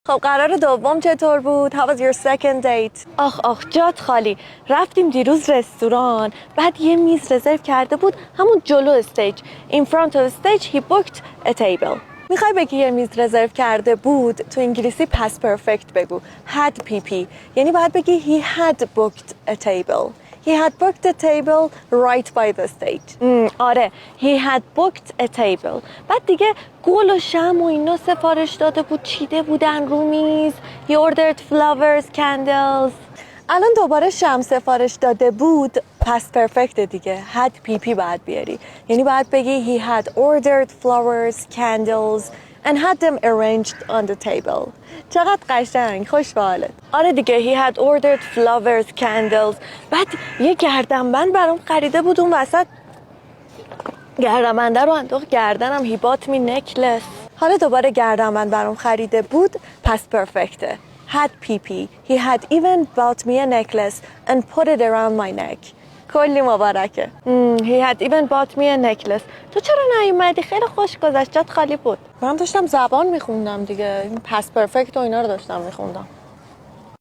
خب قرار دوم چطور بود؟ How was your second date? آخ جات خالی. رفتیم دیروز رستوران، بعد یه میز رزرو کرده بود همون جلو استیج. In front of stage he booked a table. میخوای بگی یه میز رزرو کرده بود، تو انگلیسی past perfect بگو. had PP. یعنی باید بگی he had booked a table. He had booked a table right by the stage. آره he had booked a table. بعد دیگه گل و شمع و اینا سفارش داده بود، چیده بودن رو میز. He ordered flowers, candles. الان دوباره شمع سفارش داده بود، past perfect دیگه. had PP باید بیاری. یعنی باید بگی he had ordered flowers, candles and had them arranged on the table. چقدر قشنگ، خوش به حالت. آره دیگه he had ordered flowers, candles. بعد یه گردنبند برام خریده بود اون وسط. گردنبنده رو انداخت گردنم. he bought me necklace. حالا دوباره گردنبند برام خریده بود، past perfect. had PP. He had even bought me a necklace and put it around my neck. کلی مبارکه. He had even bought me a necklace. تو چرا نیومدی؟ خیلی خوش گذشت، جات خالی بود. من داشتم زبان میخوندم دیگه. past perfect و اینا رو داشتم میخوندم.